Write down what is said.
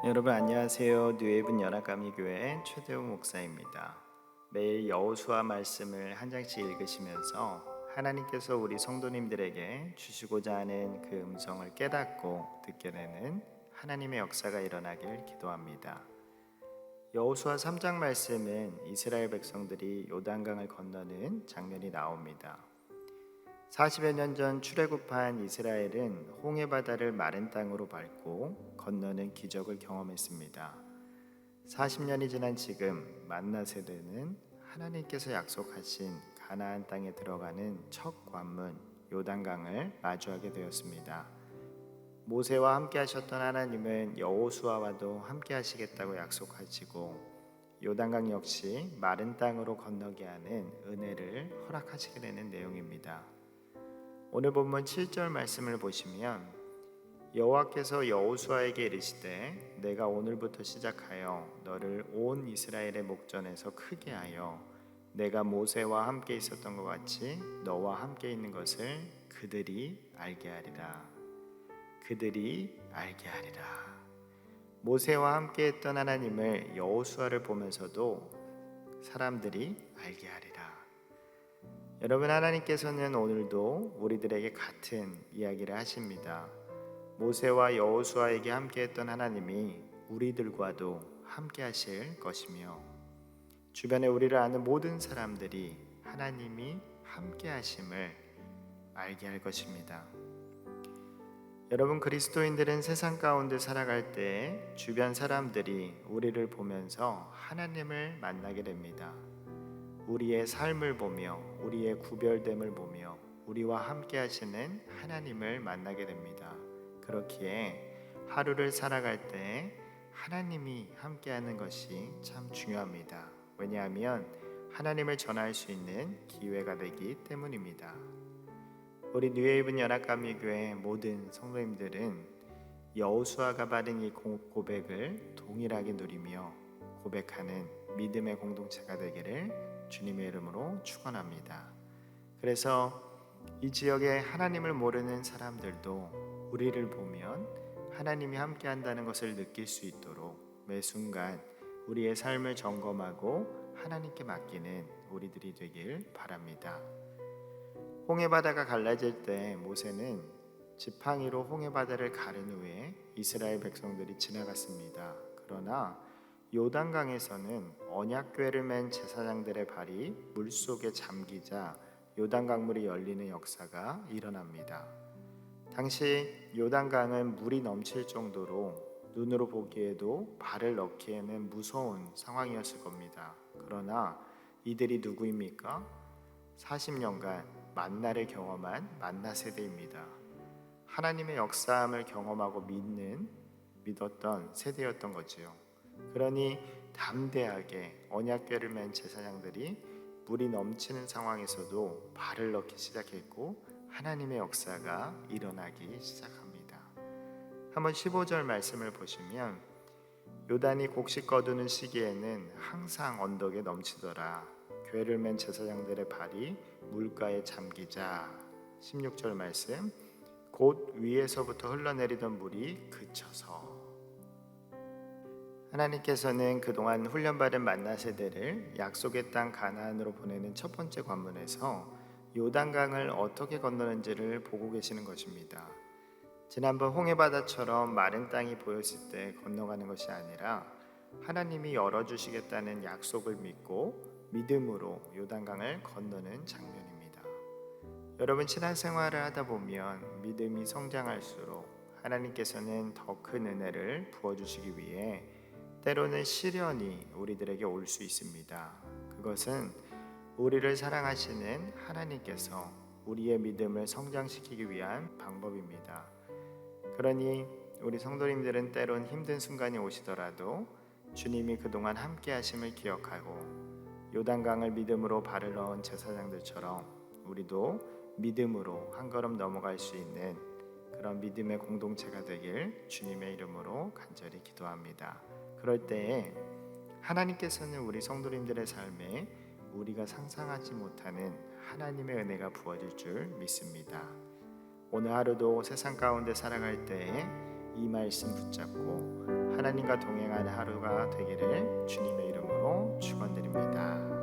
여러분 안녕하세요. 뉴에이븐 연합감리교회 최대웅 목사입니다. 매일 여호수아 말씀을 한 장씩 읽으시면서 하나님께서 우리 성도님들에게 주시고자 하는 그 음성을 깨닫고 듣게 되는 하나님의 역사가 일어나길 기도합니다. 여호수아 3장 말씀은 이스라엘 백성들이 요단강을 건너는 장면이 나옵니다. 40여 년 전 출애굽한 이스라엘은 홍해 바다를 마른 땅으로 밟고 건너는 기적을 경험했습니다. 40년이 지난 지금 만나 세대는 하나님께서 약속하신 가나안 땅에 들어가는 첫 관문 요단강을 마주하게 되었습니다. 모세와 함께 하셨던 하나님은 여호수아와도 함께 하시겠다고 약속하시고 요단강 역시 마른 땅으로 건너게 하는 은혜를 허락하시게 되는 내용입니다. 오늘 본문 7절 말씀을 보시면 여호와께서 여호수아에게 이르시되 내가 오늘부터 시작하여 너를 온 이스라엘의 목전에서 크게 하여 내가 모세와 함께 있었던 것 같이 너와 함께 있는 것을 그들이 알게 하리라. 그들이 알게 하리라. 모세와 함께 했던 하나님을 여호수아를 보면서도 사람들이 알게 하리라. 여러분, 하나님께서는 오늘도 우리들에게 같은 이야기를 하십니다. 모세와 여호수아에게 함께했던 하나님이 우리들과도 함께 하실 것이며 주변에 우리를 아는 모든 사람들이 하나님이 함께 하심을 알게 할 것입니다. 여러분, 그리스도인들은 세상 가운데 살아갈 때 주변 사람들이 우리를 보면서 하나님을 만나게 됩니다. 우리의 삶을 보며 우리의 구별됨을 보며 우리와 함께 하시는 하나님을 만나게 됩니다. 그렇기에 하루를 살아갈 때 하나님이 함께하는 것이 참 중요합니다. 왜냐하면 하나님을 전할 수 있는 기회가 되기 때문입니다. 우리 뉴에이븐 연합감리교회 모든 성도님들은 여호수아가 받은 이 고백을 동일하게 누리며 고백하는 믿음의 공동체가 되기를 주님의 이름으로 축원합니다. 그래서 이 지역에 하나님을 모르는 사람들도 우리를 보면 하나님이 함께 한다는 것을 느낄 수 있도록 매 순간 우리의 삶을 점검하고 하나님께 맡기는 우리들이 되길 바랍니다. 홍해 바다가 갈라질 때 모세는 지팡이로 홍해 바다를 가른 후에 이스라엘 백성들이 지나갔습니다. 그러나 요단강에서는 언약궤를 맨 제사장들의 발이 물속에 잠기자 요단강물이 열리는 역사가 일어납니다. 당시 요단강은 물이 넘칠 정도로 눈으로 보기에도 발을 넣기에는 무서운 상황이었을 겁니다. 그러나 이들이 누구입니까? 40년간 만나를 경험한 만나 세대입니다. 하나님의 역사함을 경험하고 믿었던 세대였던 거지요. 그러니 담대하게 언약궤를 맨 제사장들이 물이 넘치는 상황에서도 발을 넣기 시작했고 하나님의 역사가 일어나기 시작합니다. 한번 15절 말씀을 보시면 요단이 곡식 거두는 시기에는 항상 언덕에 넘치더라. 궤를 맨 제사장들의 발이 물가에 잠기자. 16절 말씀 곧 위에서부터 흘러내리던 물이 그쳐서. 하나님께서는 그동안 훈련받은 만나 세대를 약속의 땅 가나안으로 보내는 첫 번째 관문에서 요단강을 어떻게 건너는지를 보고 계시는 것입니다. 지난번 홍해바다처럼 마른 땅이 보였을 때 건너가는 것이 아니라 하나님이 열어주시겠다는 약속을 믿고 믿음으로 요단강을 건너는 장면입니다. 여러분, 신앙생활을 하다 보면 믿음이 성장할수록 하나님께서는 더 큰 은혜를 부어주시기 위해 때로는 시련이 우리들에게 올 수 있습니다. 그것은 우리를 사랑하시는 하나님께서 우리의 믿음을 성장시키기 위한 방법입니다. 그러니 우리 성도님들은 때론 힘든 순간이 오시더라도 주님이 그동안 함께 하심을 기억하고 요단강을 믿음으로 발을 넣은 제사장들처럼 우리도 믿음으로 한 걸음 넘어갈 수 있는 그런 믿음의 공동체가 되길 주님의 이름으로 간절히 기도합니다. 그럴 때에 하나님께서는 우리 성도님들의 삶에 우리가 상상하지 못하는 하나님의 은혜가 부어질 줄 믿습니다. 오늘 하루도 세상 가운데 살아갈 때에 이 말씀 붙잡고 하나님과 동행하는 하루가 되기를 주님의 이름으로 축원드립니다.